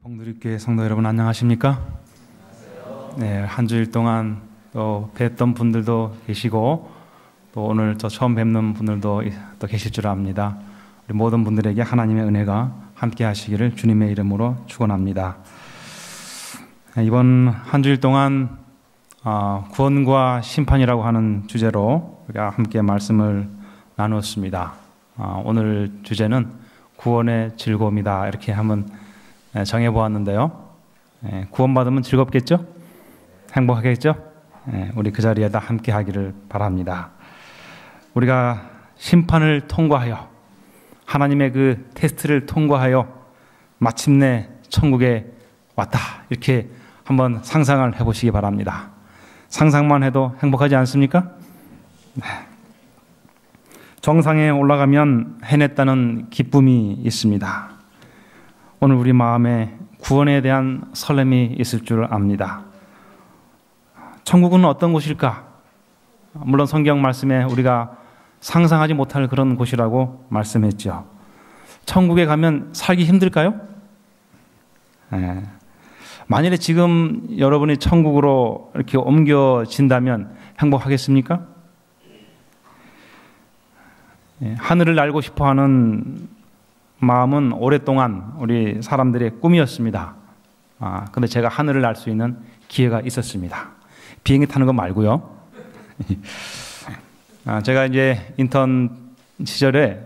복누리교회 성도 여러분 안녕하십니까? 네, 한 주일 동안 또 뵀던 분들도 계시고 또 오늘 저 처음 뵙는 분들도 또 계실 줄 압니다. 우리 모든 분들에게 하나님의 은혜가 함께 하시기를 주님의 이름으로 축원합니다. 이번 한 주일 동안 구원과 심판이라고 하는 주제로 우리가 함께 말씀을 나누었습니다. 오늘 주제는 구원의 즐거움이다 이렇게 한번 정해보았는데요. 구원받으면 즐겁겠죠? 행복하겠죠? 우리 그 자리에다 함께 하기를 바랍니다. 우리가 심판을 통과하여 하나님의 그 테스트를 통과하여 마침내 천국에 왔다 이렇게 한번 상상을 해보시기 바랍니다. 상상만 해도 행복하지 않습니까? 정상에 올라가면 해냈다는 기쁨이 있습니다. 오늘 우리 마음에 구원에 대한 설렘이 있을 줄 압니다. 천국은 어떤 곳일까? 물론 성경 말씀에 우리가 상상하지 못할 그런 곳이라고 말씀했죠. 천국에 가면 살기 힘들까요? 만일에 지금 여러분이 천국으로 이렇게 옮겨진다면 행복하겠습니까? 하늘을 날고 싶어하는 마음은 오랫동안 우리 사람들의 꿈이었습니다. 근데 제가 하늘을 날 수 있는 기회가 있었습니다. 비행기 타는 거 말고요. 제가 이제 인턴 시절에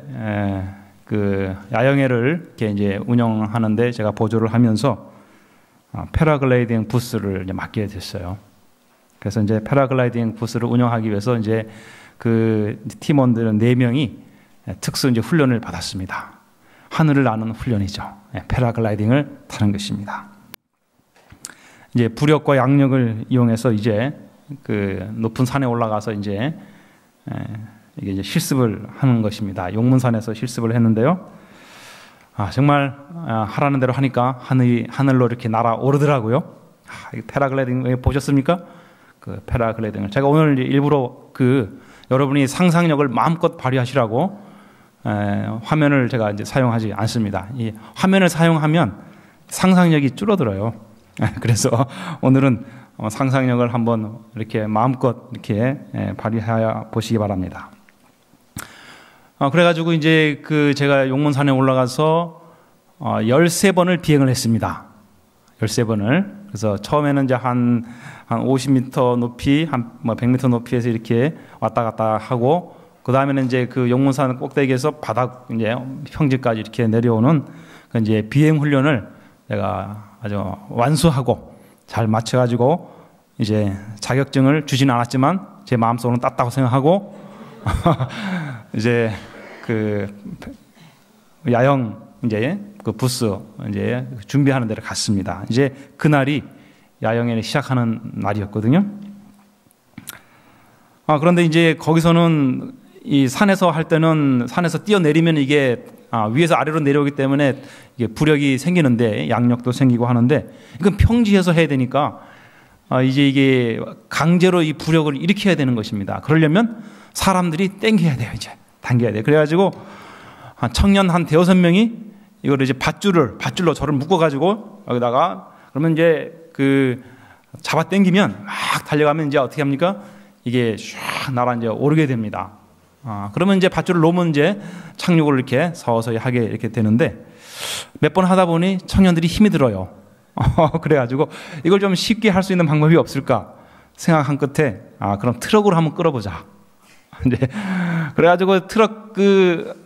그 야영회를 이렇게 이제 운영하는데 제가 보조를 하면서 패러글라이딩 부스를 이제 맡게 됐어요. 그래서 이제 패러글라이딩 부스를 운영하기 위해서 이제 그 팀원들은 4명이 특수 이제 훈련을 받았습니다. 하늘을 나는 훈련이죠. 패러글라이딩을 타는 것입니다. 이제 부력과 양력을 이용해서 이제 그 높은 산에 올라가서 이제 이게 이제 실습을 하는 것입니다. 용문산에서 실습을 했는데요. 정말 하라는 대로 하니까 하늘로 이렇게 날아오르더라고요. 패러글라이딩 보셨습니까? 그 패러글라이딩을 제가 오늘 일부러 그 여러분이 상상력을 마음껏 발휘하시라고 화면을 제가 이제 사용하지 않습니다. 이 화면을 사용하면 상상력이 줄어들어요. 그래서 오늘은 상상력을 한번 이렇게 마음껏 이렇게 발휘하여 보시기 바랍니다. 그래가지고 이제 그 제가 용문산에 올라가서 13번을 비행을 했습니다. 13번을. 그래서 처음에는 이제 한 50m 높이, 한 100m 높이에서 이렇게 왔다 갔다 하고, 그 다음에는 이제 그 용문산 꼭대기에서 바닥 이제 평지까지 이렇게 내려오는 그 이제 비행 훈련을 내가 아주 완수하고 잘 맞춰가지고 이제 자격증을 주지는 않았지만 제 마음속으로는 땄다고 생각하고 이제 그 야영 이제 그 부스 이제 준비하는 데를 갔습니다. 이제 그날이 야영회를 시작하는 날이었거든요. 그런데 이제 거기서는 이 산에서 할 때는 산에서 뛰어내리면 이게 위에서 아래로 내려오기 때문에 이게 부력이 생기는데 양력도 생기고 하는데 이건 평지에서 해야 되니까 이제 이게 강제로 이 부력을 일으켜야 되는 것입니다. 그러려면 사람들이 땡겨야 돼요. 이제 당겨야 돼요. 그래가지고 청년 한 5-6명이 이걸 이제 밧줄로 저를 묶어가지고 여기다가 그러면 이제 그 잡아 당기면 막 달려가면 이제 어떻게 합니까? 이게 쫙 날아 이제 오르게 됩니다. 그러면 이제 밧줄을 놓으면 이제 착륙을 이렇게 서서히 하게 이렇게 되는데 몇 번 하다 보니 청년들이 힘이 들어요. 그래가지고 이걸 좀 쉽게 할 수 있는 방법이 없을까 생각한 끝에 그럼 트럭으로 한번 끌어보자. 이제 그래가지고 트럭 그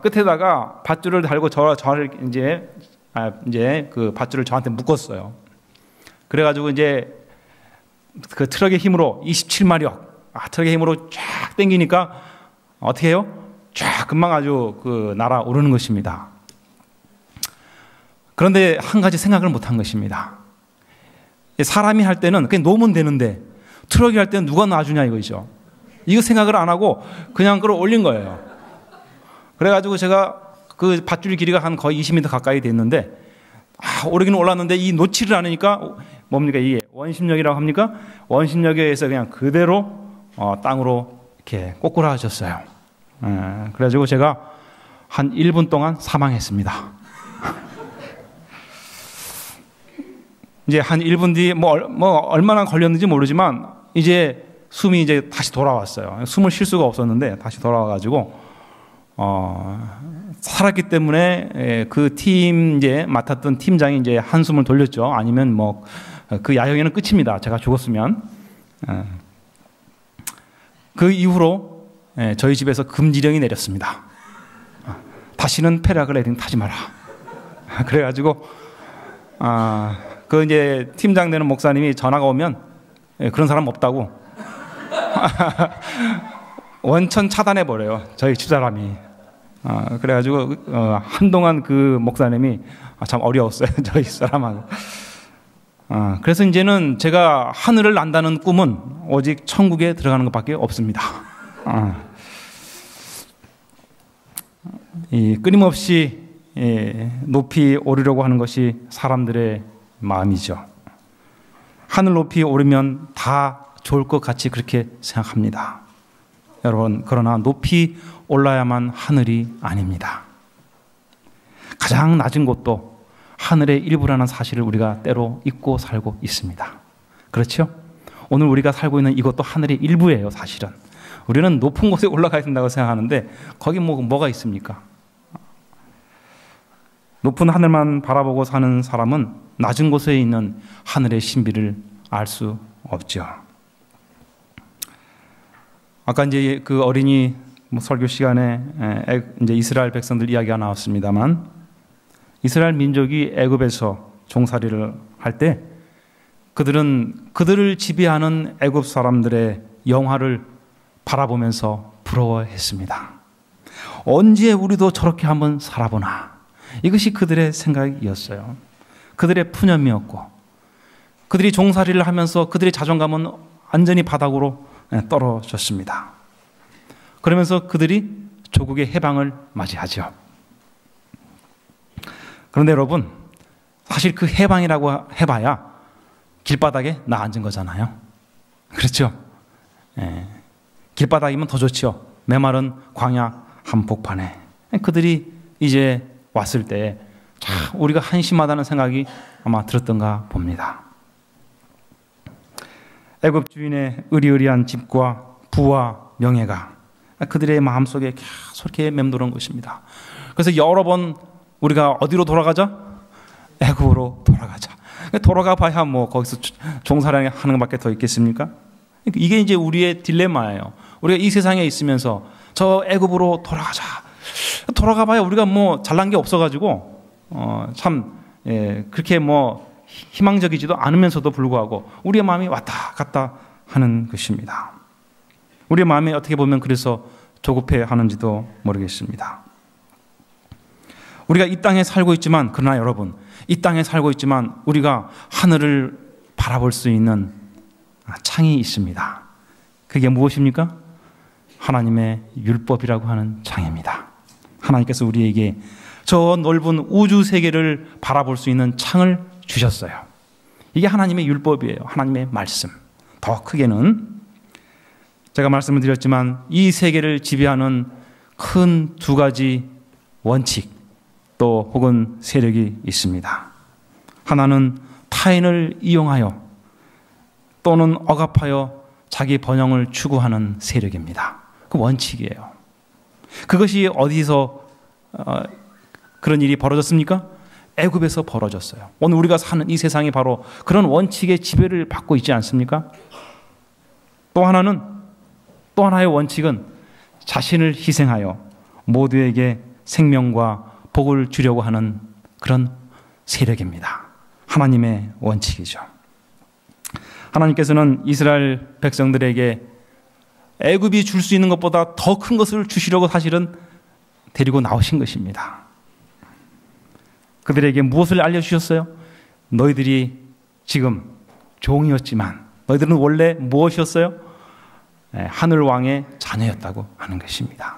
끝에다가 밧줄을 달고 저를 이제 그 밧줄을 저한테 묶었어요. 그래가지고 이제 그 트럭의 힘으로 27마력 트럭의 힘으로 쫙 당기니까 어떻게 해요? 쫙 금방 아주 그 날아오르는 것입니다. 그런데 한 가지 생각을 못한 것입니다. 사람이 할 때는 그냥 놓으면 되는데 트럭이 할 때는 누가 놔주냐 이거죠. 이거 생각을 안 하고 그냥 끌어올린 거예요. 그래가지고 제가 그 밧줄 길이가 한 거의 20m 가까이 됐는데 오르기는 올랐는데 이 놓지를 않으니까 뭡니까 이게 원심력이라고 합니까? 원심력에 의해서 그냥 그대로 땅으로 이렇게 꼬꾸라졌어요. 그래가지고 제가 한 1분 동안 사망했습니다. 이제 한 1분 뒤 뭐 얼마나 걸렸는지 모르지만 이제 숨이 이제 다시 돌아왔어요. 숨을 쉴 수가 없었는데 다시 돌아와가지고 살았기 때문에 그 팀 이제 맡았던 팀장이 이제 한숨을 돌렸죠. 아니면 뭐 그 야영에는 끝입니다. 제가 죽었으면. 그 이후로 저희 집에서 금지령이 내렸습니다. 다시는 패러글라이딩 타지 마라. 그래가지고 그 이제 팀장 되는 목사님이 전화가 오면 그런 사람 없다고 원천 차단해 버려요. 저희 집사람이. 그래가지고 한동안 그 목사님이 참 어려웠어요. 저희 사람하고. 그래서 이제는 제가 하늘을 난다는 꿈은 오직 천국에 들어가는 것밖에 없습니다. 이 끊임없이 높이 오르려고 하는 것이 사람들의 마음이죠. 하늘 높이 오르면 다 좋을 것 같이 그렇게 생각합니다. 여러분, 그러나 높이 올라야만 하늘이 아닙니다. 가장 낮은 곳도 하늘의 일부라는 사실을 우리가 때로 잊고 살고 있습니다. 그렇죠? 오늘 우리가 살고 있는 이것도 하늘의 일부예요, 사실은. 우리는 높은 곳에 올라가야 된다고 생각하는데 거기 뭐가 있습니까? 높은 하늘만 바라보고 사는 사람은 낮은 곳에 있는 하늘의 신비를 알 수 없죠. 아까 이제 그 어린이 설교 시간에 이제 이스라엘 백성들 이야기가 나왔습니다만, 이스라엘 민족이 애굽에서 종살이를 할 때 그들을 지배하는 애굽 사람들의 영화를 바라보면서 부러워했습니다. 언제 우리도 저렇게 한번 살아보나. 이것이 그들의 생각이었어요. 그들의 푸념이었고, 그들이 종살이를 하면서 그들의 자존감은 완전히 바닥으로 떨어졌습니다. 그러면서 그들이 조국의 해방을 맞이하죠. 그런데 여러분, 사실 그 해방이라고 해봐야 길바닥에 나 앉은 거잖아요. 그렇죠? 길바닥이면 더 좋죠. 메마른 광야 한복판에. 그들이 이제 왔을 때 참 우리가 한심하다는 생각이 아마 들었던가 봅니다. 애굽 주인의 의리의리한 집과 부와 명예가 그들의 마음속에 계속 이렇게 맴도는 것입니다. 그래서 여러 번 우리가 어디로 돌아가자? 애굽으로 돌아가자. 돌아가 봐야 뭐 거기서 종살이 하는 것밖에 더 있겠습니까? 이게 이제 우리의 딜레마예요. 우리가 이 세상에 있으면서 저 애굽으로 돌아가자. 돌아가 봐야 우리가 뭐 잘난 게 없어가지고 그렇게 뭐 희망적이지도 않으면서도 불구하고 우리의 마음이 왔다 갔다 하는 것입니다. 우리의 마음이 어떻게 보면 그래서 조급해하는지도 모르겠습니다. 우리가 이 땅에 살고 있지만, 그러나 여러분, 이 땅에 살고 있지만 우리가 하늘을 바라볼 수 있는 창이 있습니다. 그게 무엇입니까? 하나님의 율법이라고 하는 창입니다. 하나님께서 우리에게 저 넓은 우주 세계를 바라볼 수 있는 창을 주셨어요. 이게 하나님의 율법이에요. 하나님의 말씀. 더 크게는 제가 말씀을 드렸지만 이 세계를 지배하는 큰 두 가지 원칙 또 혹은 세력이 있습니다. 하나는 타인을 이용하여 또는 억압하여 자기 번영을 추구하는 세력입니다. 그 원칙이에요. 그것이 어디서 그런 일이 벌어졌습니까? 애굽에서 벌어졌어요. 오늘 우리가 사는 이 세상이 바로 그런 원칙의 지배를 받고 있지 않습니까? 또 하나의 원칙은 자신을 희생하여 모두에게 생명과 복을 주려고 하는 그런 세력입니다. 하나님의 원칙이죠. 하나님께서는 이스라엘 백성들에게 애굽이 줄 수 있는 것보다 더 큰 것을 주시려고 사실은 데리고 나오신 것입니다. 그들에게 무엇을 알려주셨어요? 너희들이 지금 종이었지만 너희들은 원래 무엇이었어요? 하늘왕의 자녀였다고 하는 것입니다.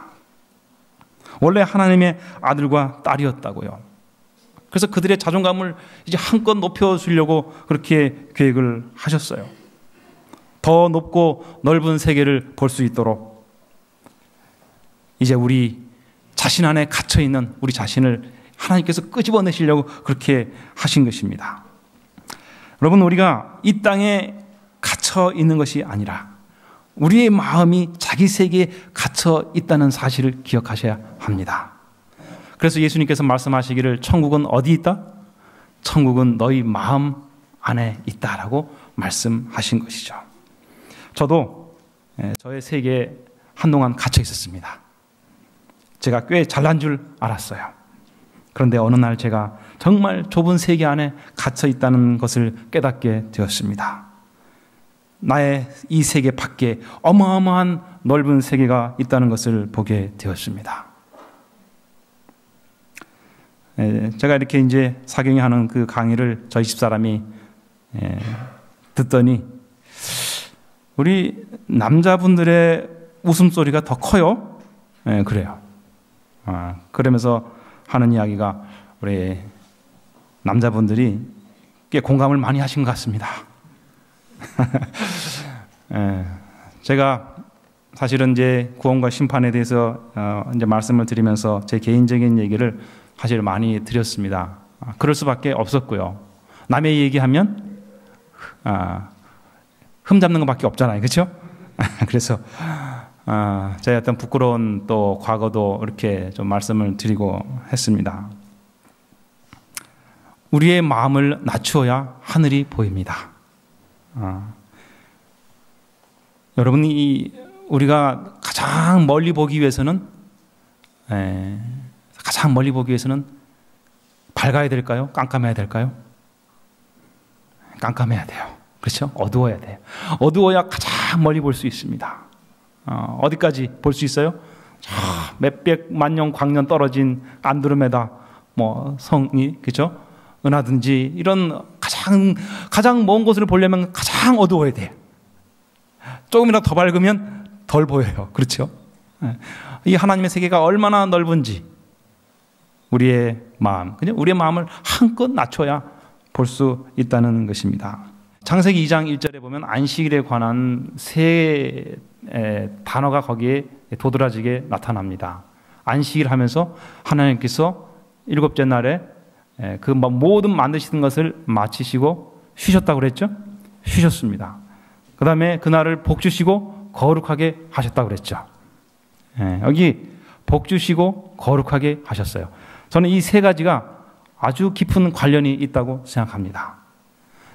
원래 하나님의 아들과 딸이었다고요. 그래서 그들의 자존감을 이제 한껏 높여주려고 그렇게 계획을 하셨어요. 더 높고 넓은 세계를 볼 수 있도록 이제 우리 자신 안에 갇혀있는 우리 자신을 하나님께서 끄집어내시려고 그렇게 하신 것입니다. 여러분, 우리가 이 땅에 갇혀 있는 것이 아니라 우리의 마음이 자기 세계에 갇혀 있다는 사실을 기억하셔야 합니다. 그래서 예수님께서 말씀하시기를 천국은 어디 있다? 천국은 너희 마음 안에 있다라고 말씀하신 것이죠. 저도 저의 세계에 한동안 갇혀 있었습니다. 제가 꽤 잘난 줄 알았어요. 그런데 어느 날 제가 정말 좁은 세계 안에 갇혀 있다는 것을 깨닫게 되었습니다. 나의 이 세계 밖에 어마어마한 넓은 세계가 있다는 것을 보게 되었습니다. 제가 이렇게 이제 사경이 하는 그 강의를 저희 집사람이 듣더니 우리 남자분들의 웃음소리가 더 커요. 그래요. 그러면서 하는 이야기가 우리 남자분들이 꽤 공감을 많이 하신 것 같습니다. 제가 사실은 이제 구원과 심판에 대해서 이제 말씀을 드리면서 제 개인적인 얘기를 사실 많이 드렸습니다. 그럴 수밖에 없었고요. 남의 얘기하면 흠 잡는 것밖에 없잖아요, 그렇죠? 그래서 제 어떤 부끄러운 또 과거도 이렇게 좀 말씀을 드리고 했습니다. 우리의 마음을 낮추어야 하늘이 보입니다. 여러분이 우리가 가장 멀리 보기 위해서는 밝아야 될까요? 깜깜해야 될까요? 깜깜해야 돼요. 그렇죠? 어두워야 돼요. 어두워야 가장 멀리 볼 수 있습니다. 어디까지 볼 수 있어요? 몇백만 년 광년 떨어진 안드로메다 성이, 그렇죠? 은하든지 이런 가장 먼 곳을 보려면 가장 어두워야 돼요. 조금이라도 더 밝으면 덜 보여요. 그렇죠? 이 하나님의 세계가 얼마나 넓은지 우리의 마음, 그냥 우리의 마음을 한껏 낮춰야 볼 수 있다는 것입니다. 창세기 2장 1절에 보면 안식일에 관한 세 단어가 거기에 도드라지게 나타납니다. 안식일 하면서 하나님께서 일곱째 날에 그 모든 만드시는 것을 마치시고 쉬셨다고 그랬죠? 쉬셨습니다. 그 다음에 그날을 복주시고 거룩하게 하셨다고 그랬죠. 여기 복주시고 거룩하게 하셨어요. 저는 이 세 가지가 아주 깊은 관련이 있다고 생각합니다.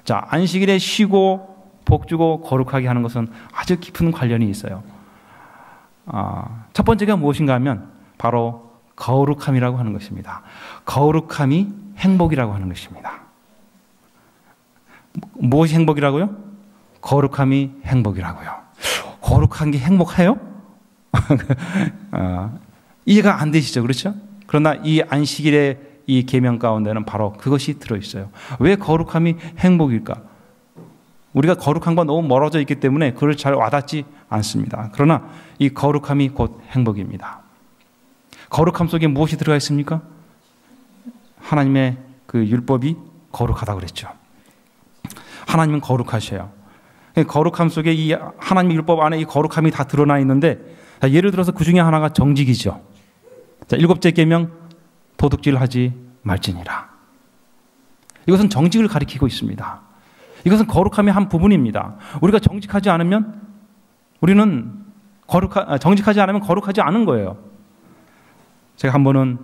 자, 안식일에 쉬고 복주고 거룩하게 하는 것은 아주 깊은 관련이 있어요. 첫 번째가 무엇인가 하면 바로 거룩함이라고 하는 것입니다. 거룩함이 행복이라고 하는 것입니다. 무엇이 행복이라고요? 거룩함이 행복이라고요. 거룩한 게 행복해요? 이해가 안 되시죠? 그렇죠? 그러나 이 안식일의 이 계명 가운데는 바로 그것이 들어있어요. 왜 거룩함이 행복일까? 우리가 거룩한 건 너무 멀어져 있기 때문에 그걸 잘 와닿지 않습니다. 그러나 이 거룩함이 곧 행복입니다. 거룩함 속에 무엇이 들어가 있습니까? 하나님의 그 율법이 거룩하다고 그랬죠. 하나님은 거룩하셔요. 거룩함 속에 이 하나님의 율법 안에 이 거룩함이 다 드러나 있는데, 예를 들어서 그 중에 하나가 정직이죠. 자, 일곱째 계명 도둑질 하지 말지니라. 이것은 정직을 가리키고 있습니다. 이것은 거룩함의 한 부분입니다. 우리가 정직하지 않으면 우리는 정직하지 않으면 거룩하지 않은 거예요. 제가 한 번은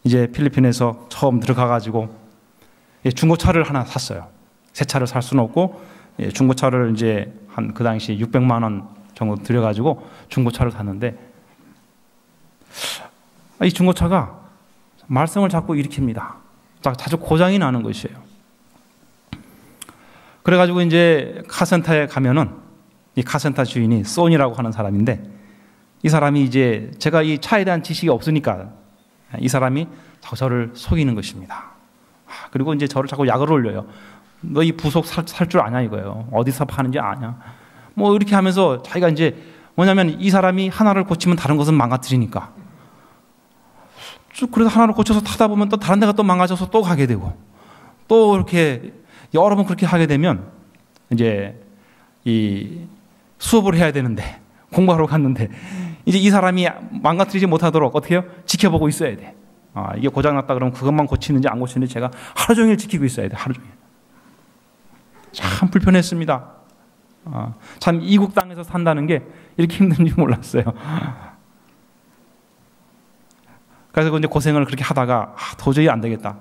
이제 필리핀에서 처음 들어가가지고 중고차를 하나 샀어요. 새 차를 살 수는 없고 중고차를 이제 한 그 당시 600만 원 정도 들여가지고 중고차를 샀는데, 이 중고차가 말썽을 자꾸 일으킵니다. 자주 고장이 나는 것이에요. 그래가지고 이제 카센터에 가면은 이 카센터 주인이 소니라고 하는 사람인데, 이 사람이 이제 제가 이 차에 대한 지식이 없으니까 이 사람이 저를 속이는 것입니다. 그리고 이제 저를 자꾸 약을 올려요. 너 이 부속 살 줄 아냐 이거예요. 어디서 파는지 아냐. 뭐 이렇게 하면서 자기가 이제 뭐냐면 이 사람이 하나를 고치면 다른 것은 망가뜨리니까. 쭉 그래서 하나를 고쳐서 타다 보면 또 다른 데가 또 망가져서 또 가게 되고, 또 이렇게 여러 번 그렇게 하게 되면 이제 이 수업을 해야 되는데, 공부하러 갔는데 이제 이 사람이 망가뜨리지 못하도록 어떻게 해요? 지켜보고 있어야 돼. 이게 고장났다 그러면 그것만 고치는지 안 고치는지 제가 하루 종일 지키고 있어야 돼. 하루 종일. 참 불편했습니다. 참 이국 땅에서 산다는 게 이렇게 힘든지 몰랐어요. 그래서 이제 고생을 그렇게 하다가 도저히 안 되겠다.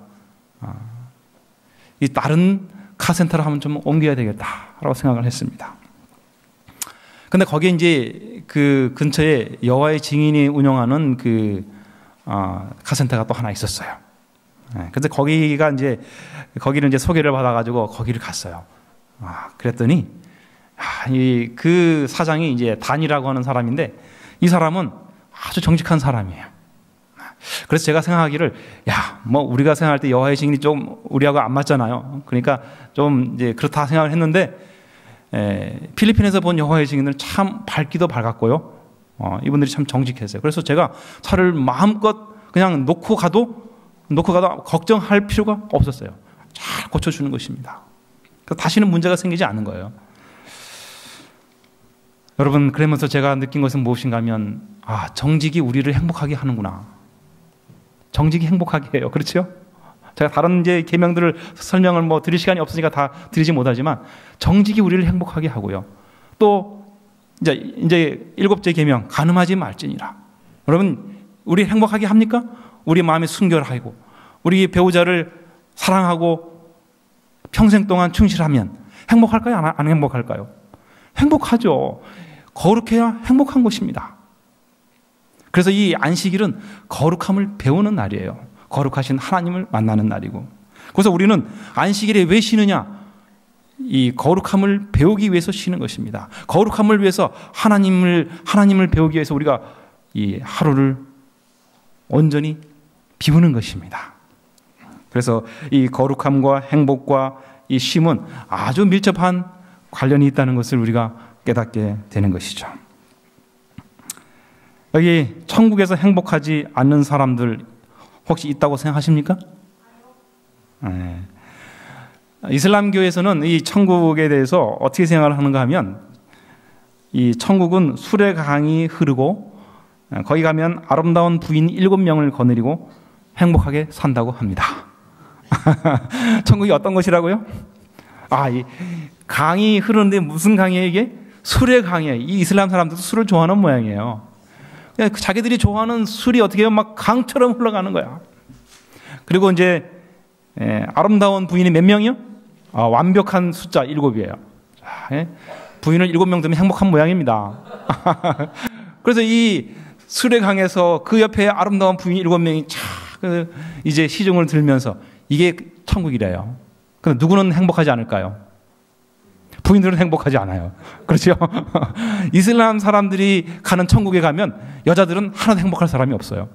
이 다른 카센터를 한번 좀 옮겨야 되겠다라고 생각을 했습니다. 근데 거기에 이제 그 근처에 여호와의 증인이 운영하는 그 카센터가 또 하나 있었어요. 근데 거기를 이제 소개를 받아가지고 거기를 갔어요. 그랬더니 그 사장이 이제 단이라고 하는 사람인데 이 사람은 아주 정직한 사람이에요. 그래서 제가 생각하기를 뭐 우리가 생각할 때 여호와의 증인이 좀 우리하고 안 맞잖아요. 그러니까 좀 이제 그렇다 생각을 했는데 필리핀에서 본 여호와의 증인들은 참 밝기도 밝았고요. 이분들이 참 정직했어요. 그래서 제가 차를 마음껏 그냥 놓고 가도 걱정할 필요가 없었어요. 잘 고쳐주는 것입니다. 그래서 다시는 문제가 생기지 않는 거예요. 여러분, 그러면서 제가 느낀 것은 무엇인가 하면 정직이 우리를 행복하게 하는구나. 정직이 행복하게 해요. 그렇죠? 제가 다른 이제 계명들을 설명을 뭐 드릴 시간이 없으니까 다 드리지 못하지만 정직이 우리를 행복하게 하고요. 또 이제 7째 계명 간음하지 말지니라. 여러분, 우리 행복하게 합니까? 우리 마음에 순결하고 우리 배우자를 사랑하고 평생 동안 충실하면 행복할까요? 안 행복할까요? 행복하죠. 거룩해야 행복한 것입니다. 그래서 이 안식일은 거룩함을 배우는 날이에요. 거룩하신 하나님을 만나는 날이고. 그래서 우리는 안식일에 왜 쉬느냐? 이 거룩함을 배우기 위해서 쉬는 것입니다. 거룩함을 위해서 하나님을 배우기 위해서 우리가 이 하루를 온전히 비우는 것입니다. 그래서 이 거룩함과 행복과 이 쉼은 아주 밀접한 관련이 있다는 것을 우리가 깨닫게 되는 것이죠. 여기 천국에서 행복하지 않는 사람들 혹시 있다고 생각하십니까? 네. 이슬람교에서는 이 천국에 대해서 어떻게 생각을 하는가 하면 이 천국은 술의 강이 흐르고 거기 가면 아름다운 부인 7명을 거느리고 행복하게 산다고 합니다. 천국이 어떤 것이라고요? 이 강이 흐르는데 무슨 강이에요 이게? 술의 강이에요. 이 이슬람 사람들도 술을 좋아하는 모양이에요. 자기들이 좋아하는 술이 어떻게 해요? 막 강처럼 흘러가는 거야. 그리고 이제 아름다운 부인이 몇 명이요? 완벽한 숫자 7이에요. 부인을 7명 되면 행복한 모양입니다. 그래서 이 술의 강에서 그 옆에 아름다운 부인 7명이 이제 시중을 들면서 이게 천국이래요. 근데 누구는 행복하지 않을까요? 부인들은 행복하지 않아요. 그렇죠? 이슬람 사람들이 가는 천국에 가면 여자들은 하나도 행복할 사람이 없어요.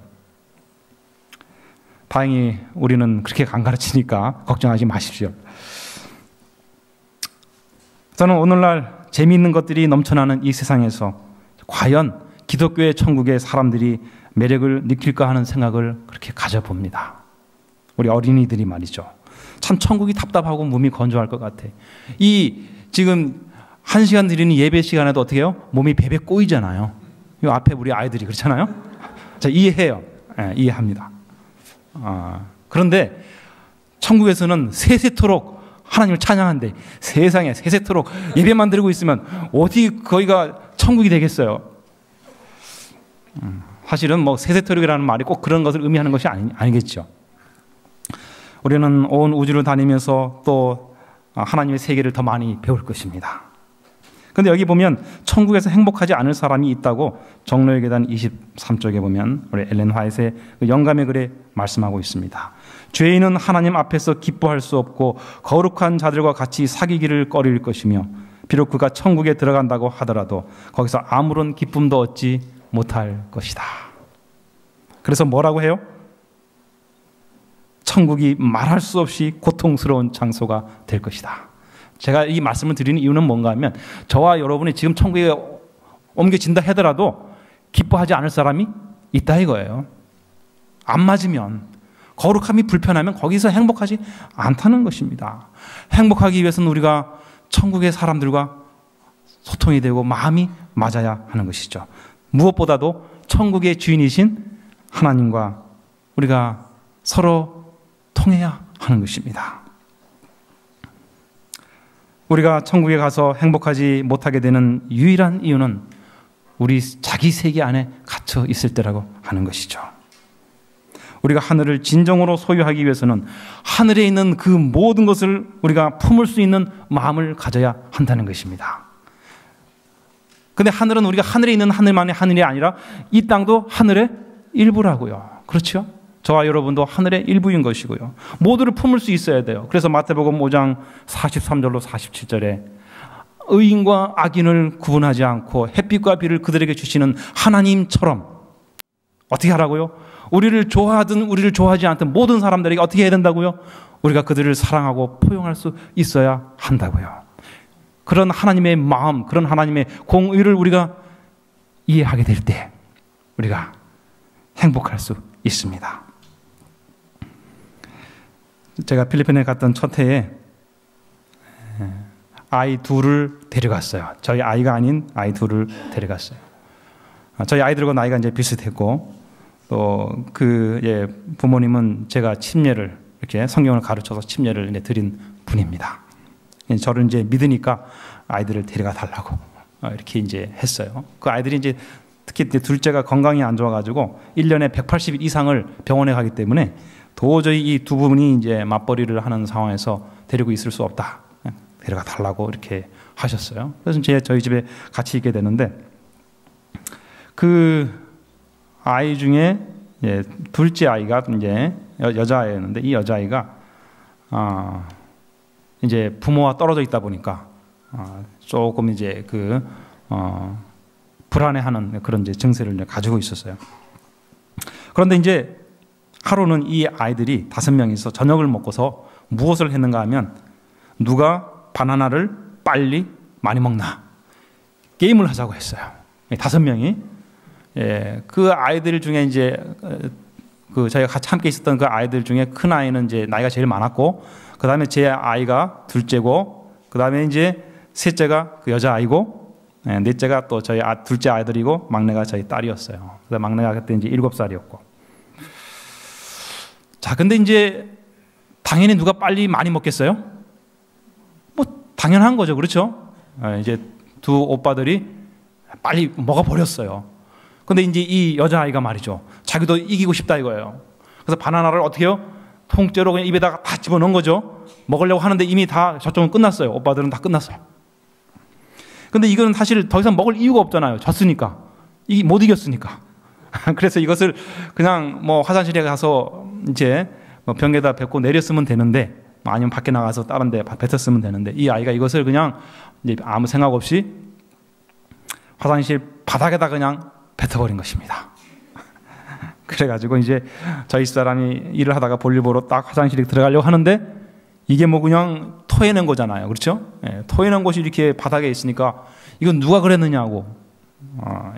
다행히 우리는 그렇게 안 가르치니까 걱정하지 마십시오. 저는 오늘날 재미있는 것들이 넘쳐나는 이 세상에서 과연 기독교의 천국의 사람들이 매력을 느낄까 하는 생각을 그렇게 가져봅니다. 우리 어린이들이 말이죠. 참 천국이 답답하고 몸이 건조할 것 같아. 지금 1시간 드리는 예배 시간에도 어떻게 해요? 몸이 베베 꼬이잖아요. 이 앞에 우리 아이들이 그렇잖아요. 자, 이해해요. 이해합니다. 그런데 천국에서는 세세토록 하나님을 찬양한대. 세상에 세세토록 예배만 드리고 있으면 어디 거기가 천국이 되겠어요. 사실은 뭐 세세토록이라는 말이 꼭 그런 것을 의미하는 것이 아니겠죠. 우리는 온 우주를 다니면서 또 하나님의 세계를 더 많이 배울 것입니다. 그런데 여기 보면 천국에서 행복하지 않을 사람이 있다고 정로의 계단 23쪽에 보면 우리 엘렌 화이트의 그 영감의 글에 말씀하고 있습니다. 죄인은 하나님 앞에서 기뻐할 수 없고 거룩한 자들과 같이 사귀기를 꺼릴 것이며 비록 그가 천국에 들어간다고 하더라도 거기서 아무런 기쁨도 얻지 못할 것이다. 그래서 뭐라고 해요? 천국이 말할 수 없이 고통스러운 장소가 될 것이다. 제가 이 말씀을 드리는 이유는 뭔가 하면 저와 여러분이 지금 천국에 옮겨진다 하더라도 기뻐하지 않을 사람이 있다 이거예요. 안 맞으면, 거룩함이 불편하면 거기서 행복하지 않다는 것입니다. 행복하기 위해서는 우리가 천국의 사람들과 소통이 되고 마음이 맞아야 하는 것이죠. 무엇보다도 천국의 주인이신 하나님과 우리가 서로 통해야 하는 것입니다. 우리가 천국에 가서 행복하지 못하게 되는 유일한 이유는 우리 자기 세계 안에 갇혀 있을 때라고 하는 것이죠. 우리가 하늘을 진정으로 소유하기 위해서는 하늘에 있는 그 모든 것을 우리가 품을 수 있는 마음을 가져야 한다는 것입니다. 근데 하늘은 우리가 하늘에 있는 하늘만의 하늘이 아니라 이 땅도 하늘의 일부라고요. 그렇죠? 저와 여러분도 하늘의 일부인 것이고요. 모두를 품을 수 있어야 돼요. 그래서 마태복음 5장 43절로 47절에 의인과 악인을 구분하지 않고 햇빛과 비를 그들에게 주시는 하나님처럼 어떻게 하라고요? 우리를 좋아하든 우리를 좋아하지 않든 모든 사람들에게 어떻게 해야 된다고요? 우리가 그들을 사랑하고 포용할 수 있어야 한다고요. 그런 하나님의 마음, 그런 하나님의 공의를 우리가 이해하게 될 때 우리가 행복할 수 있습니다. 제가 필리핀에 갔던 첫 해에 아이 둘을 데려갔어요. 저희 아이가 아닌 아이 둘을 데려갔어요. 저희 아이들과 나이가 이제 비슷했고 또 그 부모님은 제가 침례를 이렇게 성경을 가르쳐서 침례를 이제 드린 분입니다. 저를 이제 믿으니까 아이들을 데려가 달라고 이렇게 이제 했어요. 그 아이들이 이제 특히 둘째가 건강이 안 좋아가지고 1년에 180일 이상을 병원에 가기 때문에 도저히 이 두 분이 이제 맞벌이를 하는 상황에서 데리고 있을 수 없다. 데려가 달라고 이렇게 하셨어요. 그래서 저희 집에 같이 있게 되는데 그 아이 중에 둘째 아이가 이제 여자아이였는데 이 여자아이가 이제 부모와 떨어져 있다 보니까 조금 이제 불안해하는 그런 이제 증세를 가지고 있었어요. 그런데 이제 하루는 이 아이들이 5명이서 저녁을 먹고서 무엇을 했는가 하면 누가 바나나를 빨리 많이 먹나 게임을 하자고 했어요. 5명이 그 아이들 중에 이제 저희가 같이 함께 있었던 그 아이들 중에 큰 아이는 이제 나이가 제일 많았고 그 다음에 제 아이가 둘째고 그 다음에 이제 셋째가 그 여자 아이고 넷째가 또 저희 둘째 아이들이고 막내가 저희 딸이었어요. 그래서 막내가 그때 이제 7살이었고 자 근데 이제 당연히 누가 빨리 많이 먹겠어요? 뭐 당연한 거죠, 그렇죠? 이제 두 오빠들이 빨리 먹어버렸어요. 근데 이제 이 여자아이가 말이죠. 자기도 이기고 싶다 이거예요. 그래서 바나나를 어떻게 해요? 통째로 그냥 입에다가 다 집어넣은 거죠. 먹으려고 하는데 이미 다 저쪽은 끝났어요. 오빠들은 다 끝났어요. 근데 이거는 사실 더 이상 먹을 이유가 없잖아요. 졌으니까. 못 이겼으니까. 그래서 이것을 그냥 뭐 화장실에 가서 이제 뭐 병에다 뱉고 내렸으면 되는데 아니면 밖에 나가서 다른 데 뱉었으면 되는데 이 아이가 이것을 그냥 이제 아무 생각 없이 화장실 바닥에다 그냥 뱉어버린 것입니다. 그래가지고 이제 저희 사람이 일을 하다가 볼일 보러 딱 화장실에 들어가려고 하는데 이게 뭐 그냥 토해낸 거잖아요. 그렇죠? 토해낸 것이 이렇게 바닥에 있으니까 이건 누가 그랬느냐고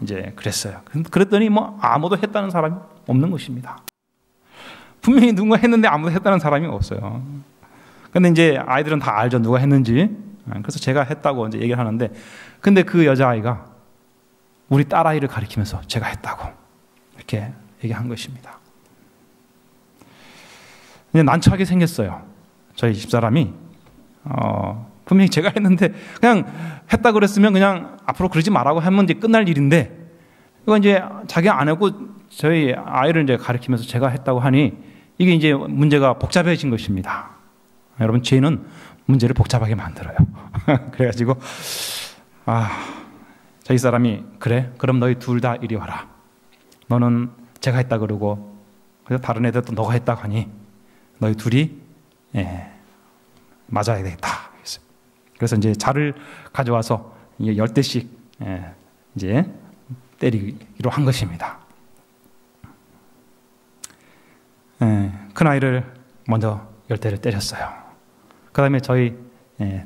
이제 그랬어요. 그랬더니 뭐 아무도 했다는 사람이 없는 것입니다. 분명히 누군가 했는데 아무도 했다는 사람이 없어요. 근데 이제 아이들은 다 알죠. 누가 했는지. 그래서 제가 했다고 이제 얘기를 하는데 근데 그 여자아이가 우리 딸아이를 가리키면서 제가 했다고 이렇게 얘기한 것입니다. 이제 난처하게 생겼어요. 저희 집사람이 분명히 제가 했는데 그냥 했다 그랬으면 그냥 앞으로 그러지 말라고 하면 이제 끝날 일인데 이거 이제 자기 아내고 저희 아이를 이제 가리키면서 제가 했다고 하니 이게 이제 문제가 복잡해진 것입니다. 여러분 죄는 문제를 복잡하게 만들어요. 그래가지고 저희 사람이 그래? 그럼 너희 둘 다 이리 와라. 너는 제가 했다 그러고 그래서 다른 애들도 너가 했다고 하니 너희 둘이 맞아야 되겠다. 그래서 이제 자를 가져와서 10대씩 이제 때리기로 한 것입니다. 큰 아이를 먼저 10대를 때렸어요. 그 다음에 저희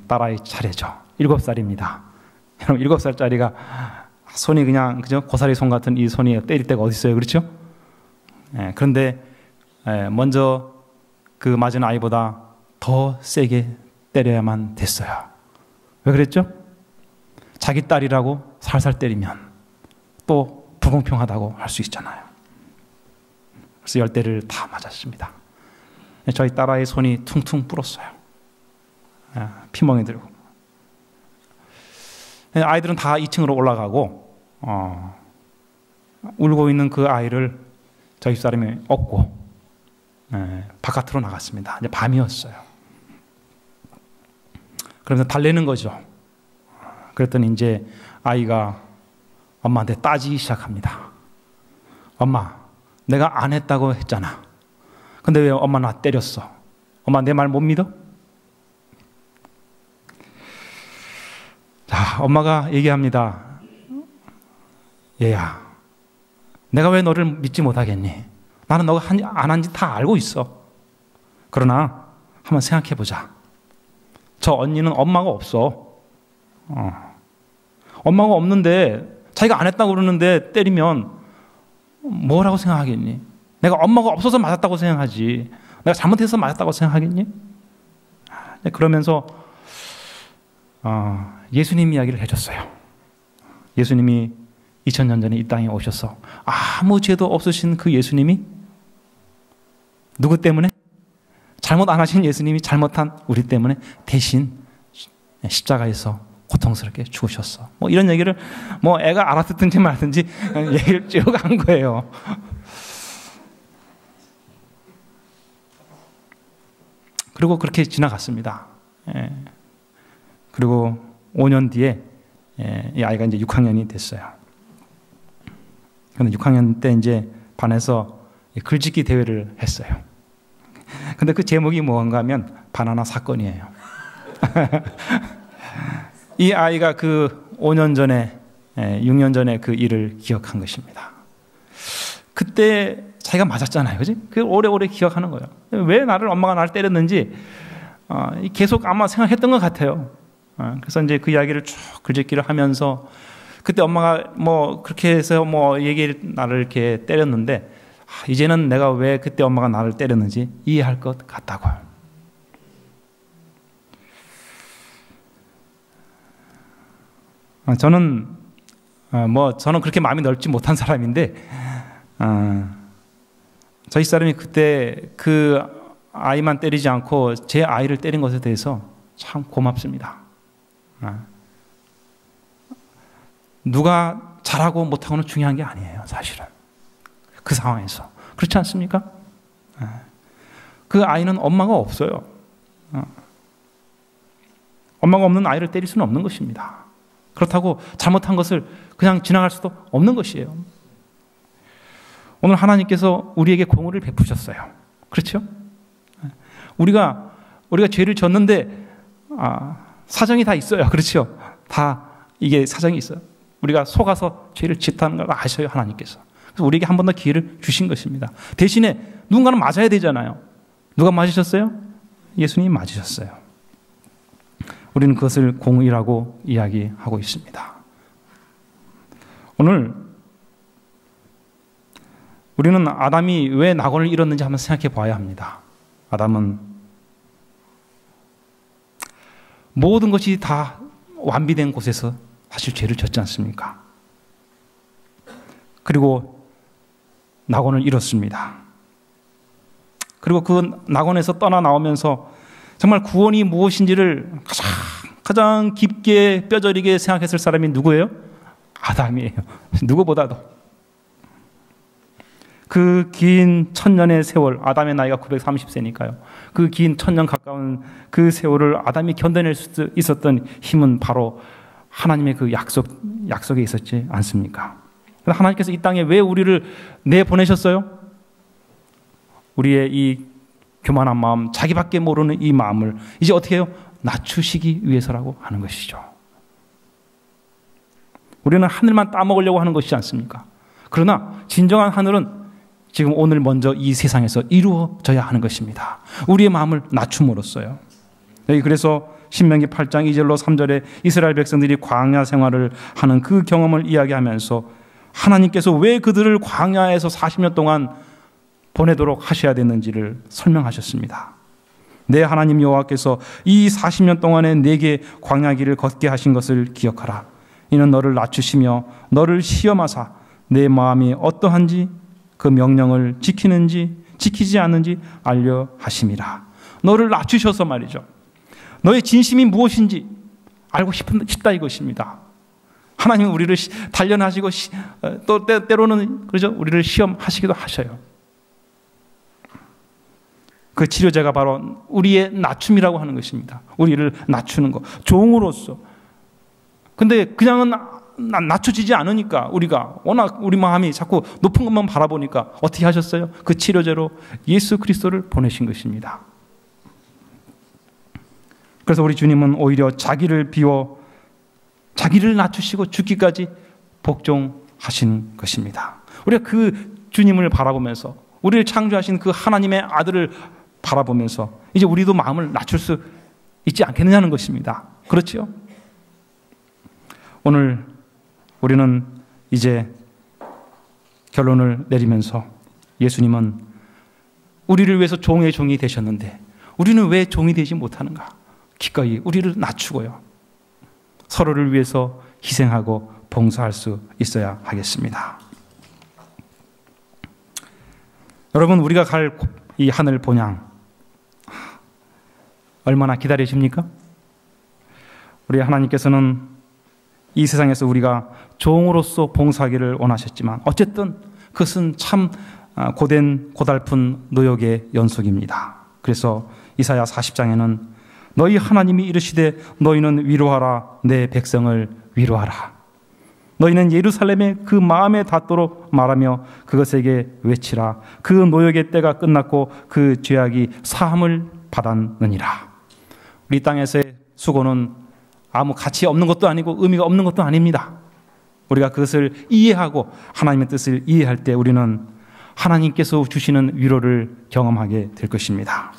딸아이 차례죠. 7살입니다. 여러분 7살짜리가 손이 그냥 그죠? 고사리 손 같은 이 손이 때릴 데가 어디 있어요, 그렇죠? 그런데 먼저 그 맞은 아이보다 더 세게 때려야만 됐어요. 왜 그랬죠? 자기 딸이라고 살살 때리면 또 불공평하다고 할 수 있잖아요. 그래서 10대를 다 맞았습니다. 저희 딸아이 손이 퉁퉁 불었어요. 피멍이 들고. 아이들은 다 2층으로 올라가고 울고 있는 그 아이를 저희 집사람이 업고 바깥으로 나갔습니다. 이제 밤이었어요. 그러면서 달래는 거죠. 그랬더니 이제 아이가 엄마한테 따지기 시작합니다. 엄마, 내가 안 했다고 했잖아. 근데 왜 엄마 나 때렸어? 엄마 내 말 못 믿어? 자, 엄마가 얘기합니다. 얘야, 내가 왜 너를 믿지 못하겠니? 나는 너가 안 한지 다 알고 있어. 그러나 한번 생각해보자. 저 언니는 엄마가 없어. 엄마가 없는데 자기가 안 했다고 그러는데 때리면 뭐라고 생각하겠니? 내가 엄마가 없어서 맞았다고 생각하지. 내가 잘못해서 맞았다고 생각하겠니? 그러면서 예수님 이야기를 해줬어요. 예수님이 2000년 전에 이 땅에 오셔서 아무 죄도 없으신 그 예수님이 누구 때문에? 잘못 안 하신 예수님이 잘못한 우리 때문에 대신 십자가에서 고통스럽게 죽으셨어. 뭐 이런 얘기를 뭐 애가 알아듣든지 말든지 얘기를 쭉 한 거예요. 그리고 그렇게 지나갔습니다. 그리고 5년 뒤에 이 아이가 이제 6학년이 됐어요. 근데 6학년 때 이제 반에서 글짓기 대회를 했어요. 근데 그 제목이 뭔가 하면 바나나 사건이에요. 이 아이가 그 5년 전에, 6년 전에 그 일을 기억한 것입니다. 그때 자기가 맞았잖아요. 그지? 그 오래오래 기억하는 거예요. 왜 엄마가 나를 때렸는지, 계속 아마 생각했던 것 같아요. 그래서 이제 그 이야기를 쭉 글짓기를 하면서, 그때 엄마가 뭐 그렇게 해서 뭐 나를 이렇게 때렸는데, 이제는 내가 왜 그때 엄마가 나를 때렸는지 이해할 것 같다고요. 저는 그렇게 마음이 넓지 못한 사람인데, 저희 사람이 그때 그 아이만 때리지 않고 제 아이를 때린 것에 대해서 참 고맙습니다. 누가 잘하고 못하고는 중요한 게 아니에요, 사실은. 그 상황에서. 그렇지 않습니까? 그 아이는 엄마가 없어요. 엄마가 없는 아이를 때릴 수는 없는 것입니다. 그렇다고 잘못한 것을 그냥 지나갈 수도 없는 것이에요. 오늘 하나님께서 우리에게 공의를 베푸셨어요. 그렇죠? 우리가 죄를 졌는데 사정이 다 있어요. 그렇죠? 다 이게 사정이 있어요. 우리가 속아서 죄를 짓다는 걸 아셔요, 하나님께서. 그래서 우리에게 한 번 더 기회를 주신 것입니다. 대신에 누군가는 맞아야 되잖아요. 누가 맞으셨어요? 예수님이 맞으셨어요. 우리는 그것을 공의라고 이야기하고 있습니다. 오늘 우리는 아담이 왜 낙원을 잃었는지 한번 생각해 봐야 합니다. 아담은 모든 것이 다 완비된 곳에서 사실 죄를 졌지 않습니까? 그리고 낙원을 잃었습니다. 그리고 그 낙원에서 떠나 나오면서 정말 구원이 무엇인지를 가장 깊게 뼈저리게 생각했을 사람이 누구예요? 아담이에요. 누구보다도. 그 긴 1000년의 세월, 아담의 나이가 930세니까요. 그 긴 1000년 가까운 그 세월을 아담이 견뎌낼 수 있었던 힘은 바로 하나님의 그 약속에 있었지 않습니까? 하나님께서 이 땅에 왜 우리를 내보내셨어요? 우리의 이 교만한 마음, 자기밖에 모르는 이 마음을 이제 어떻게 해요? 낮추시기 위해서라고 하는 것이죠. 우리는 하늘만 따먹으려고 하는 것이지 않습니까? 그러나 진정한 하늘은 지금 오늘 먼저 이 세상에서 이루어져야 하는 것입니다. 우리의 마음을 낮춤으로써요. 여기 그래서 신명기 8장 2절로 3절에 이스라엘 백성들이 광야 생활을 하는 그 경험을 이야기하면서 하나님께서 왜 그들을 광야에서 40년 동안 보내도록 하셔야 됐는지를 설명하셨습니다. 내 하나님 여호와께서 이 40년 동안에 내게 광야길을 걷게 하신 것을 기억하라. 이는 너를 낮추시며 너를 시험하사 내 마음이 어떠한지 그 명령을 지키는지 지키지 않는지 알려 하심이라. 너를 낮추셔서 말이죠. 너의 진심이 무엇인지 알고 싶다 이것입니다. 하나님은 우리를 단련하시고 또 때로는 그렇죠? 우리를 시험하시기도 하셔요. 그 치료제가 바로 우리의 낮춤이라고 하는 것입니다. 우리를 낮추는 것, 종으로서. 근데 그냥은 낮춰지지 않으니까 우리가 워낙 우리 마음이 자꾸 높은 것만 바라보니까 어떻게 하셨어요? 그 치료제로 예수 그리스도를 보내신 것입니다. 그래서 우리 주님은 오히려 자기를 비워 자기를 낮추시고 죽기까지 복종하신 것입니다. 우리가 그 주님을 바라보면서 우리를 창조하신 그 하나님의 아들을 바라보면서 이제 우리도 마음을 낮출 수 있지 않겠느냐는 것입니다. 그렇죠? 오늘 우리는 이제 결론을 내리면서 예수님은 우리를 위해서 종의 종이 되셨는데 우리는 왜 종이 되지 못하는가? 기꺼이 우리를 낮추고요. 서로를 위해서 희생하고 봉사할 수 있어야 하겠습니다. 여러분, 우리가 갈 이 하늘 본향 얼마나 기다리십니까? 우리 하나님께서는 이 세상에서 우리가 종으로서 봉사하기를 원하셨지만 어쨌든 그것은 참 고달픈 노역의 연속입니다. 그래서 이사야 40장에는 너희 하나님이 이르시되 너희는 위로하라 내 백성을 위로하라. 너희는 예루살렘에 그 마음에 닿도록 말하며 그것에게 외치라. 그 노역의 때가 끝났고 그 죄악이 사함을 받았느니라. 우리 땅에서의 수고는 아무 가치 없는 것도 아니고 의미가 없는 것도 아닙니다. 우리가 그것을 이해하고 하나님의 뜻을 이해할 때 우리는 하나님께서 주시는 위로를 경험하게 될 것입니다.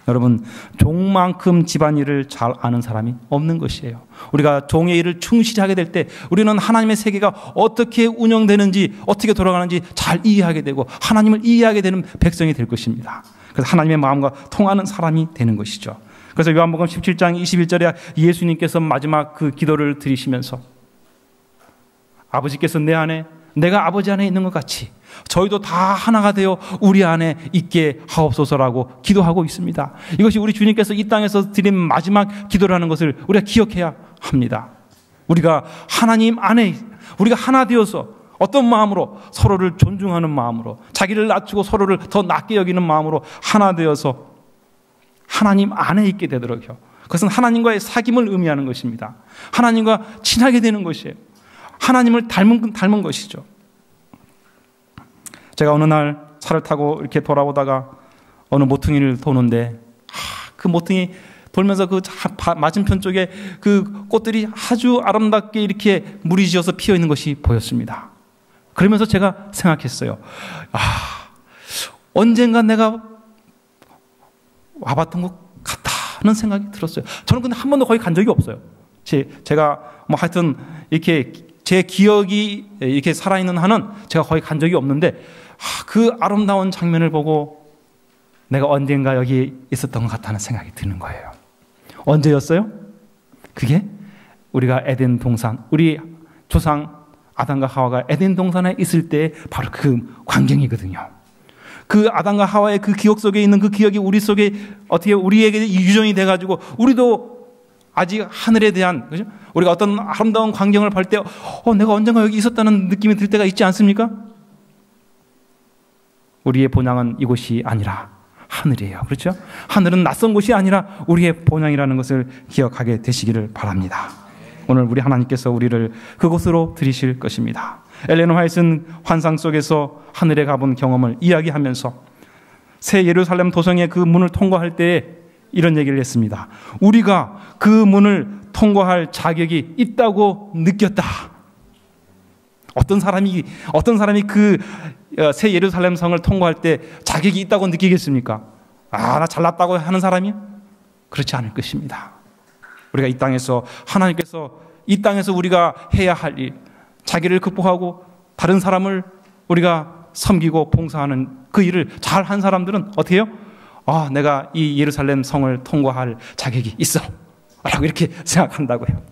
여러분, 종만큼 집안일을 잘 아는 사람이 없는 것이에요. 우리가 종의 일을 충실히 하게 될 때 우리는 하나님의 세계가 어떻게 운영되는지 어떻게 돌아가는지 잘 이해하게 되고 하나님을 이해하게 되는 백성이 될 것입니다. 그래서 하나님의 마음과 통하는 사람이 되는 것이죠. 그래서 요한복음 17장 21절에 예수님께서 마지막 그 기도를 드리시면서 아버지께서 내 안에 내가 아버지 안에 있는 것 같이 저희도 다 하나가 되어 우리 안에 있게 하옵소서라고 기도하고 있습니다. 이것이 우리 주님께서 이 땅에서 드린 마지막 기도라는 것을 우리가 기억해야 합니다. 우리가 하나님 안에 우리가 하나 되어서 어떤 마음으로 서로를 존중하는 마음으로 자기를 낮추고 서로를 더 낮게 여기는 마음으로 하나 되어서 하나님 안에 있게 되도록요. 그것은 하나님과의 사귐을 의미하는 것입니다. 하나님과 친하게 되는 것이에요. 하나님을 닮은 것이죠. 제가 어느 날 차를 타고 이렇게 돌아오다가 어느 모퉁이를 도는데 그 모퉁이 돌면서 그 맞은편 쪽에 그 꽃들이 아주 아름답게 이렇게 무리지어서 피어 있는 것이 보였습니다. 그러면서 제가 생각했어요. 언젠가 내가 와봤던 것 같다는 생각이 들었어요. 저는 근데 한 번도 거기 간 적이 없어요. 제가 뭐 하여튼 이렇게 제 기억이 이렇게 살아있는 한은 제가 거기 간 적이 없는데 그 아름다운 장면을 보고 내가 언젠가 여기 있었던 것 같다는 생각이 드는 거예요. 언제였어요? 그게 우리가 에덴 동산, 우리 조상 아담과 하와가 에덴 동산에 있을 때 바로 그 광경이거든요. 그 아담과 하와의 그 기억 속에 있는 그 기억이 우리 속에 어떻게 우리에게 유전이 돼가지고 우리도 아직 하늘에 대한, 그죠? 우리가 어떤 아름다운 광경을 볼 때 내가 언젠가 여기 있었다는 느낌이 들 때가 있지 않습니까? 우리의 본향은 이곳이 아니라 하늘이에요. 그렇죠? 하늘은 낯선 곳이 아니라 우리의 본향이라는 것을 기억하게 되시기를 바랍니다. 오늘 우리 하나님께서 우리를 그곳으로 들이실 것입니다. 엘렌 화이트는 환상 속에서 하늘에 가본 경험을 이야기하면서 새 예루살렘 도성의 그 문을 통과할 때에 이런 얘기를 했습니다. 우리가 그 문을 통과할 자격이 있다고 느꼈다. 어떤 사람이 그 새 예루살렘 성을 통과할 때 자격이 있다고 느끼겠습니까? 나 잘났다고 하는 사람이요? 그렇지 않을 것입니다. 우리가 이 땅에서 하나님께서 이 땅에서 우리가 해야 할 일, 자기를 극복하고 다른 사람을 우리가 섬기고 봉사하는 그 일을 잘한 사람들은 어떻게 해요? 내가 이 예루살렘 성을 통과할 자격이 있어 라고 이렇게 생각한다고요.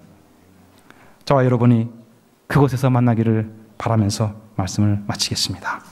저와 여러분이 그곳에서 만나기를 바라면서 말씀을 마치겠습니다.